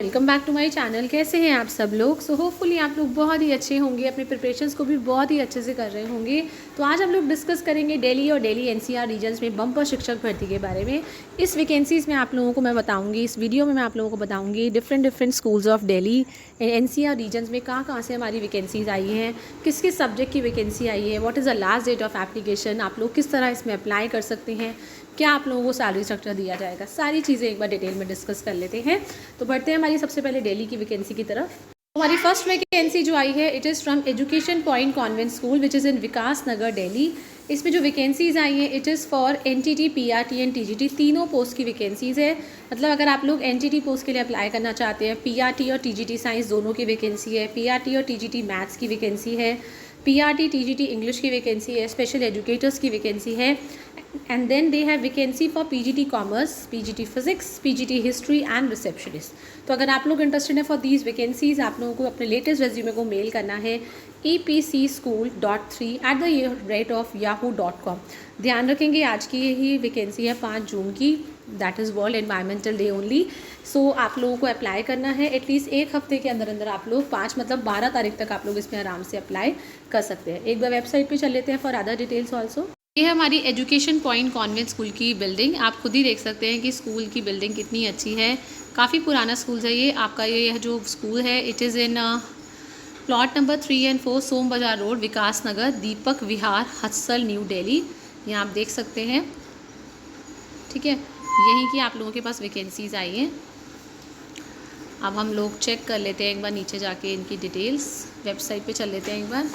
Welcome back to my channel. कैसे हैं आप सब लोग? सो होपफुली आप लोग बहुत ही अच्छे होंगे, अपने प्रिपरेशंस को भी बहुत ही अच्छे से कर रहे होंगे। तो आज हम लोग डिस्कस करेंगे दिल्ली और दिल्ली एनसीआर रीजन्स में बम्पर शिक्षक भर्ती के बारे में। इस वैकेंसीज़ में आप लोगों को मैं बताऊंगी, इस वीडियो में मैं आप लोगों को बताऊंगी different schools of Delhi NCR regions में कहाँ से हमारी वैकेंसीज़ आई हैं, किस किस सब्जेक्ट की वैकेंसी आई है, what is the last date of application, आप लोग किस तरह इसमें अप्लाई कर सकते हैं, क्या आप लोगों को सैलरी स्ट्रक्चर दिया जाएगा, सारी चीज़ें एक बार डिटेल में डिस्कस कर लेते हैं। तो बढ़ते हैं हमारी सबसे पहले दिल्ली की वैकेंसी की तरफ। हमारी फर्स्ट वैकेंसी जो आई है it is from Education Point Convent School which is in Vikas Nagar Delhi. इसमें जो वैकेंसीज़ आई हैं it is for NTT, PRT and TGT, तीनों पोस्ट की वैकेंसीज़ है। मतलब अगर आप लोग एनटीटी पोस्ट के लिए अप्लाई करना चाहते हैं, पीआरटी और टीजीटी साइंस दोनों की वैकेंसी है, पीआरटी और टीजीटी मैथ्स की वैकेंसी है, पीआरटी टीजीटी इंग्लिश की वैकेंसी है, स्पेशल एजुकेटर्स की वैकेंसी है, and then they have vacancy for PGT commerce, PGT physics, PGT history and receptionist. तो अगर आप लोग इंटरेस्टेड हैं फॉर दीज वैकेंसीज, आप लोगों को अपने लेटेस्ट रेज्यूमे को मेल करना है epcschool.3@yahoo.com। ध्यान रखेंगे आज की यही वैकेंसी है 5 जून की, that is World Environmental Day only. So आप लोगों को अप्लाई करना है एटलीस्ट एक हफ्ते के अंदर अंदर। आप लोग 5 मतलब 12 तारीख तक आप लोग इसमें आराम से अप्लाई कर सकते हैं। एक बार वेबसाइट पे चल लेते हैं फॉर अदर डिटेल्स ऑल्सो। ये है हमारी एजुकेशन पॉइंट कॉन्वेंट स्कूल की बिल्डिंग। आप खुद ही देख सकते हैं कि स्कूल की बिल्डिंग कितनी अच्छी है, काफ़ी पुराना स्कूल है ये आपका। ये जो स्कूल है it is in plot number 3 and 4 सोम बाज़ार रोड, विकास नगर, दीपक विहार, हत्सल, न्यू दिल्ली। यहाँ आप देख सकते हैं, ठीक है। यहीं की आप लोगों के पास वैकेंसीज़ आई हैं। अब हम लोग चेक कर लेते हैं एक बार नीचे जाके इनकी डिटेल्स, वेबसाइट पे चल लेते हैं एक बार।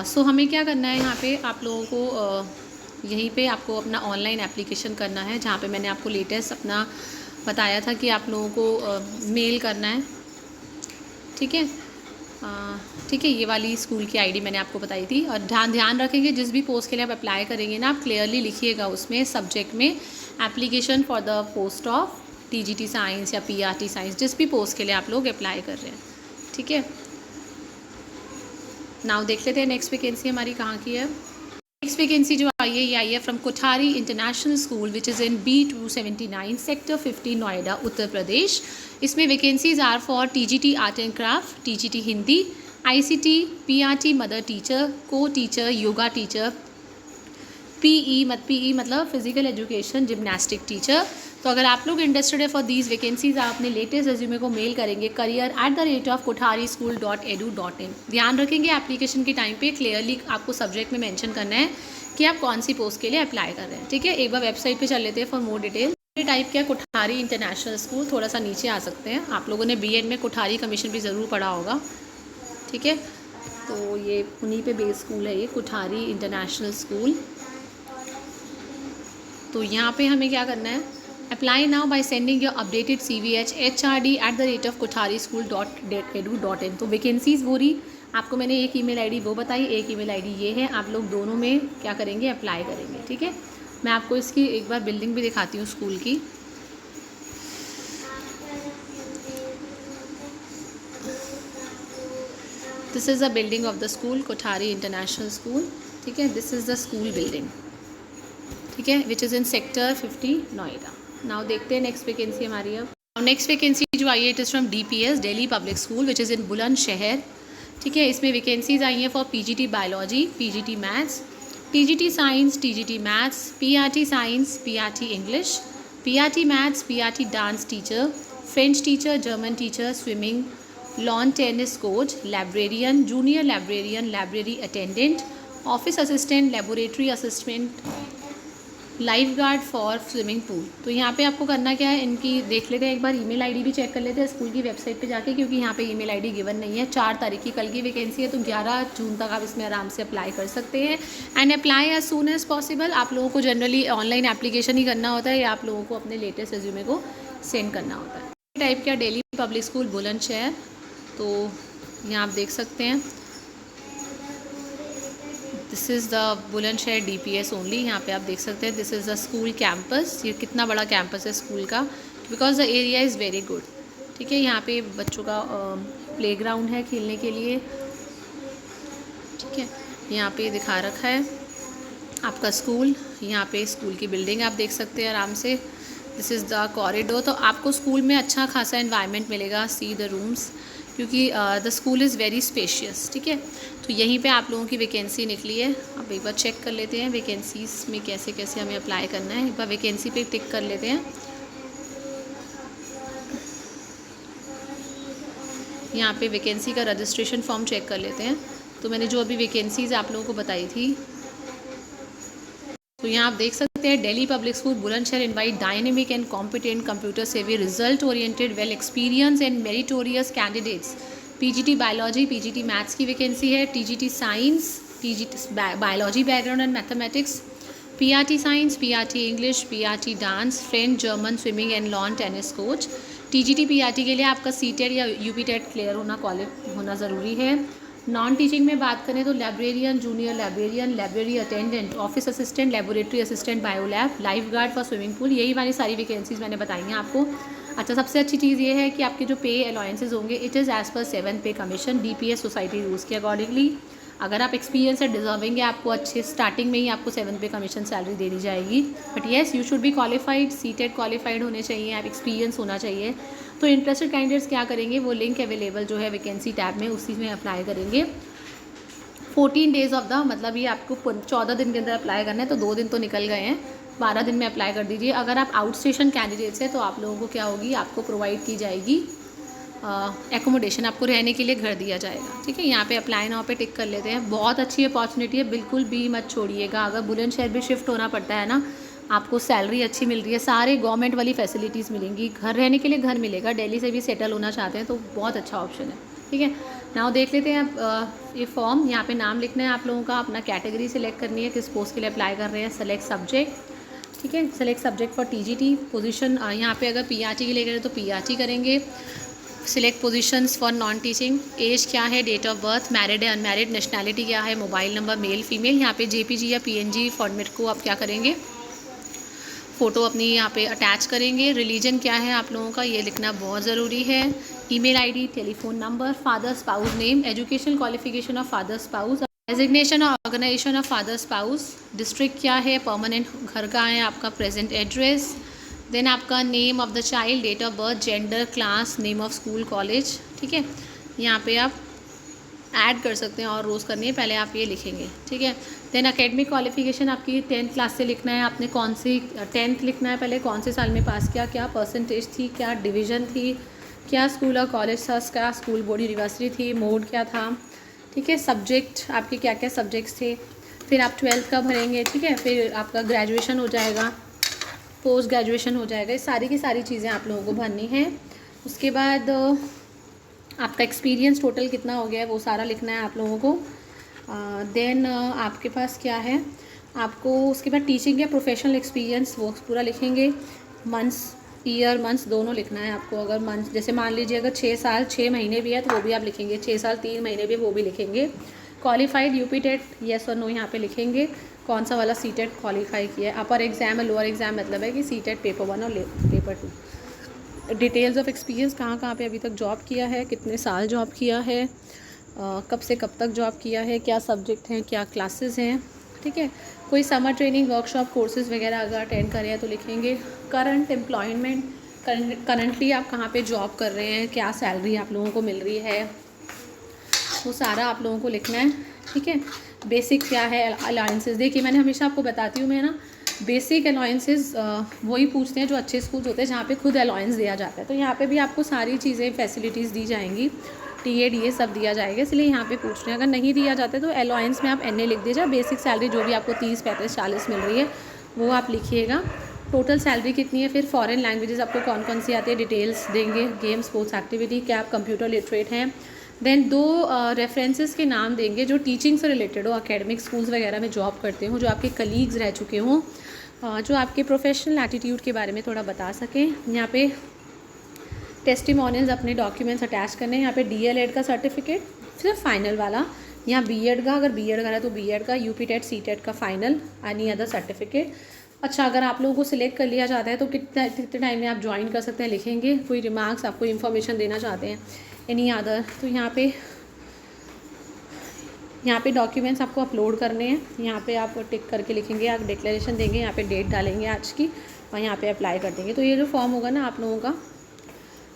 सो हमें क्या करना है यहाँ पे आप लोगों को यहीं पे आपको अपना ऑनलाइन एप्लीकेशन करना है, जहाँ पे मैंने आपको लेटेस्ट अपना बताया था कि आप लोगों को मेल करना है, ठीक है। ठीक है, ये वाली स्कूल की आईडी मैंने आपको बताई थी। और ध्यान रखेंगे जिस भी पोस्ट के लिए आप अप्लाई करेंगे ना, आप क्लियरली लिखिएगा उसमें सब्जेक्ट में application for the post of TGT science या पीआरटी साइंस, जिस भी पोस्ट के लिए आप लोग अप्लाई कर रहे हैं, ठीक है। नाउ देख लेते हैं नेक्स्ट वैकेंसी हमारी कहाँ की है। नेक्स्ट वैकेंसी जो आई है ये आई है from Kothari International School which is in B279 sector 50 Noida Uttar Pradesh. इसमें vacancies are for TGT art and craft, TGT Hindi, ICT, PRT mother teacher, co teacher, yoga teacher, PE मतलब फिजिकल एजुकेशन, जिम्नास्टिक टीचर। तो अगर आप लोग इंटरेस्टेड है फॉर दीज वैकेंसीज, आप अपने latest resume को मेल करेंगे career@kothari-school.edu.in। ध्यान रखेंगे एप्लीकेशन के टाइम पे क्लियरली आपको सब्जेक्ट में मेंशन करना है कि आप कौन सी पोस्ट के लिए अप्लाई कर रहे हैं, ठीक है। एक बार वेबसाइट पे चल लेते हैं फॉर मोर डिटेल। टाइप क्या, कोठारी इंटरनेशनल स्कूल, थोड़ा सा नीचे आ सकते हैं। आप लोगों ने बीएड में कोठारी कमीशन भी ज़रूर पढ़ा होगा, ठीक है। तो ये उन्हीं पे बेस्ड स्कूल है ये, कोठारी इंटरनेशनल स्कूल। तो यहाँ पे हमें क्या करना है, apply now by sending your updated CV at hrd@kothari-school.edu.in। तो वैकेंसीज वो रही, आपको मैंने एक ईमेल आईडी वो बताई, एक ईमेल आईडी ये है। आप लोग दोनों में क्या करेंगे, अप्लाई करेंगे, ठीक है। मैं आपको इसकी एक बार बिल्डिंग भी दिखाती हूँ स्कूल की। This is the building of the school, Kothari International school, ठीक है। This is the school building, ठीक है, विच is in sector 50 Noida. Now देखते हैं नेक्स्ट वैकेंसी हमारी। अब नेक्स्ट वैकेंसी जो आई है it is from DPS Delhi Public school which is इन बुलंदशहर, ठीक है। इसमें वैकेंसीज आई हैं for PGT biology, PGT maths, TGT science, TGT maths, PRT science, PRT English, PRT maths, PRT dance teacher, French teacher, German teacher, swimming, lawn tennis coach, librarian, junior librarian, library attendant, office assistant, laboratory assistant, life guard for swimming pool. तो यहाँ पे आपको करना क्या है, इनकी देख लेते हैं एक बार, ईमेल आईडी भी चेक कर लेते हैं स्कूल की वेबसाइट पे जाके, क्योंकि यहाँ पे ईमेल आईडी गिवन नहीं है। 4 तारीख की कल की वैकेंसी है, तो 11 जून तक आप इसमें आराम से अप्लाई कर सकते हैं। And apply as soon as possible. आप लोगों को जनरली ऑनलाइन एप्लीकेशन ही करना होता है, या आप लोगों को अपने लेटेस्ट रेज्यूमे को सेंड करना होता है। टाइप क्या, दिल्ली पब्लिक स्कूल बुलंदशहर। तो यहाँ आप देख सकते हैं this is the Bulandshahr DPS only. यहाँ पे आप देख सकते हैं this is the school campus. ये कितना बड़ा कैंपस है स्कूल का, because the area is very good, ठीक है। यहाँ पे बच्चों का प्लेग्राउंड है खेलने के लिए, ठीक है। यहाँ पे दिखा रखा है आपका स्कूल, यहाँ पे स्कूल की बिल्डिंग आप देख सकते हैं आराम से। This is the corridor. तो आपको स्कूल में अच्छा खासा एनवायरनमेंट मिलेगा। सी द रूम्स, क्योंकि the school is very spacious, ठीक है। तो यहीं पे आप लोगों की वैकेंसी निकली है। अब एक बार चेक कर लेते हैं वैकेंसीज़ में कैसे कैसे हमें अप्लाई करना है। एक बार वैकेंसी पे टिक कर लेते हैं। यहाँ पे वैकेंसी का रजिस्ट्रेशन फॉर्म चेक कर लेते हैं। तो मैंने जो अभी वैकेंसीज़ आप लोगों को बताई थी, तो यहाँ आप देख सकते हैं Delhi Public School Bulandshahr invite dynamic and competent computer savvy result oriented well experience and meritorious candidates. PGT biology, PGT maths की वैकेंसी है, TGT science, TGT biology background and mathematics, PRT science, PRT English, PRT dance, French, German, swimming and lawn tennis coach. TGT PRT के लिए आपका CTET या UPTET clear होना ज़रूरी है। Non teaching में बात करें तो librarian, junior librarian, library attendant, office assistant, laboratory assistant, biolab, lifeguard for swimming pool, यही वाली सारी वैकेंसीज़ मैंने बताई हैं आपको। अच्छा, सबसे अच्छी चीज़ ये है कि आपके जो पे अलाउंसेस होंगे इट इज़ एज़ पर 7 पे कमीशन डीपीएस सोसाइटी रूल्स के अकॉर्डिंगली। अगर आप एक्सपीरियंस है डिजर्विंग है, आपको अच्छे स्टार्टिंग में ही आपको 7 पे कमीशन सैलरी दे दी जाएगी। But yes, you should be qualified, CTET qualified होने चाहिए आप, एक्सपीरियंस होना चाहिए। तो इंटरेस्टेड कैंडिडेट्स क्या करेंगे, वो लिंक अवेलेबल जो है वैकेंसी टैब में, उसी में अप्लाई करेंगे। 14 डेज़ ऑफ द, मतलब ये आपको 14 दिन के अंदर अप्लाई करना है, तो 2 दिन तो निकल गए हैं, 12 दिन में अप्लाई कर दीजिए। अगर आप आउट स्टेशन कैंडिडेट्स हैं तो आप लोगों को क्या होगी, आपको प्रोवाइड की जाएगी एकोमोडेशन, आपको रहने के लिए घर दिया जाएगा, ठीक है। यहाँ पे अप्लाई नाउ पे टिक कर लेते हैं। बहुत अच्छी अपॉर्चुनिटी है, बिल्कुल भी मत छोड़िएगा। अगर बुलंदशहर भी शिफ्ट होना पड़ता है ना, आपको सैलरी अच्छी मिल रही है, सारे गवर्नमेंट वाली फैसिलिटीज़ मिलेंगी, घर रहने के लिए घर मिलेगा। दिल्ली से भी सेटल होना चाहते हैं तो बहुत अच्छा ऑप्शन है, ठीक है। नाउ देख लेते हैं आप ये फॉर्म। यहाँ पे नाम लिखना है आप लोगों का, अपना कैटेगरी सिलेक्ट करनी है, किस पोस्ट के लिए अप्लाई कर रहे हैं, सेलेक्ट सब्जेक्ट, ठीक है। Select subject for TGT position. यहाँ पे अगर पीआरटी के लिए करें तो पीआरटी करेंगे। Select positions for non teaching. Age क्या है, डेट ऑफ बर्थ, मैरिड है अनमैरिड, नेशनैलिटी क्या है, मोबाइल नंबर मेल फीमेल। यहाँ पे जेपीजी या पीएनजी फॉर्मेट को आप क्या करेंगे, फ़ोटो अपनी यहाँ पे अटैच करेंगे। रिलीजन क्या है आप लोगों का, ये लिखना बहुत ज़रूरी है। Email ID, telephone number, father spouse name, education qualification of father spouse, designation और organisation of father spouse, district क्या है, परमानेंट घर का है आपका, प्रेजेंट एड्रेस, देन आपका name of the child, date of birth, gender, class, name of school college, ठीक है। यहाँ पे आप ऐड कर सकते हैं और रोज़ करनी है, पहले आप ये लिखेंगे, ठीक है। देन एकेडमिक क्वालिफिकेशन आपकी 10th क्लास से लिखना है, आपने कौन सी 10th लिखना है पहले, कौन से साल में पास किया, क्या परसेंटेज थी, क्या डिवीज़न थी, क्या स्कूल और कॉलेज था, क्या स्कूल बोर्ड यूनिवर्सिटी थी, मोड क्या था, ठीक है। सब्जेक्ट आपके क्या क्या सब्जेक्ट्स थे। फिर आप 12th का भरेंगे, ठीक है। फिर आपका ग्रेजुएशन हो जाएगा, पोस्ट ग्रेजुएशन हो जाएगा, ये सारी की सारी चीज़ें आप लोगों को भरनी है। उसके बाद आपका एक्सपीरियंस टोटल कितना हो गया है वो सारा लिखना है आप लोगों को। देन आपके पास क्या है, आपको उसके बाद टीचिंग या प्रोफेशनल एक्सपीरियंस वो पूरा लिखेंगे। मंथ्स, ईयर, मंथ्स दोनों लिखना है आपको। अगर मंथ जैसे मान लीजिए अगर 6 साल 6 महीने भी है तो वो भी आप लिखेंगे, 6 साल 3 महीने भी वो भी लिखेंगे। क्वालिफाइड यूपीटेट येस और नो यहाँ पे लिखेंगे, कौन सा वाला सीटेट क्वालिफाई किया है। अपर एग्जाम और लोअर एग्जाम मतलब है कि सीटेट पेपर 1 और पेपर 2। डिटेल्स ऑफ एक्सपीरियंस, कहाँ कहाँ पे अभी तक जॉब किया है, कितने साल जॉब किया है, कब से कब तक जॉब किया है, क्या सब्जेक्ट हैं, क्या क्लासेस हैं, ठीक है। कोई समर ट्रेनिंग, वर्कशॉप, कोर्सेज़ वगैरह अगर अटेंड करें हैं तो लिखेंगे। करंट एम्प्लॉयमेंट, करंटली आप कहाँ पे जॉब कर रहे हैं, क्या सैलरी आप लोगों को मिल रही है, वो सारा आप लोगों को लिखना है, ठीक है। बेसिक क्या है, अलाउंसेस, देखिए मैंने हमेशा आपको बताती हूँ मैं ना, बेसिक अलाउंसेस वही पूछते हैं जो अच्छे स्कूल्स होते हैं जहाँ पे खुद अलाउंस दिया जाता है। तो यहाँ पे भी आपको सारी चीज़ें फैसिलिटीज़ दी जाएंगी, टीए डीए सब दिया जाएगा, इसलिए यहाँ पे पूछ रहे हैं। अगर नहीं दिया जाता है तो अलाउंस में आप एनए लिख दीजिए। बेसिक सैलरी जो भी आपको 30, 35, 40 मिल रही है वो आप लिखिएगा। टोटल सैलरी कितनी है, फिर फॉरेन लैंग्वेजेस आपको कौन कौन सी आती है डिटेल्स देंगे। गेम, स्पोर्ट्स एक्टिविटी, क्या आप कंप्यूटर लिटरेट हैं। देन 2 रेफरेंसेस के नाम देंगे जो टीचिंग से रिलेटेड हो, एकेडमिक स्कूल्स वगैरह में जॉब करते हो, जो आपके कलीग्स रह चुके हों, जो आपके प्रोफेशनल एटीट्यूड के बारे में थोड़ा बता सकें। यहाँ पे टेस्टिमोनियल्स अपने डॉक्यूमेंट्स अटैच करने हैं। यहाँ पे डीएलएड का सर्टिफिकेट, फिर फाइनल वाला। यहाँ बीएड का, अगर बीएड करा तो बीएड का, यूपीटेट सीटेट का फाइनल, एनी अदर सर्टिफिकेट। अच्छा, अगर आप लोगों को सिलेक्ट कर लिया जाता है तो कितने टाइम में आप ज्वाइन कर सकते हैं लिखेंगे। कोई रिमार्क्स, आपको इन्फॉर्मेशन देना चाहते हैं, एनी अदर। तो यहाँ पे यहाँ पे डॉक्यूमेंट्स आपको अपलोड करने हैं, यहाँ पे आप टिक करके लिखेंगे, आप डिक्लेरेशन देंगे, यहाँ पे डेट डालेंगे आज की और यहाँ पे अप्लाई कर देंगे। तो ये जो फॉर्म होगा ना आप लोगों का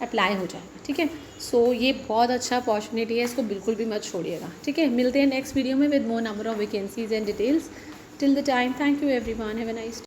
अप्लाई हो जाएगा, ठीक है। सो ये बहुत अच्छा अपॉर्चुनिटी है, इसको बिल्कुल भी मत छोड़िएगा, ठीक है। मिलते हैं नेक्स्ट वीडियो में with more number of vacancies and details. Till the time, thank you everyone, have a nice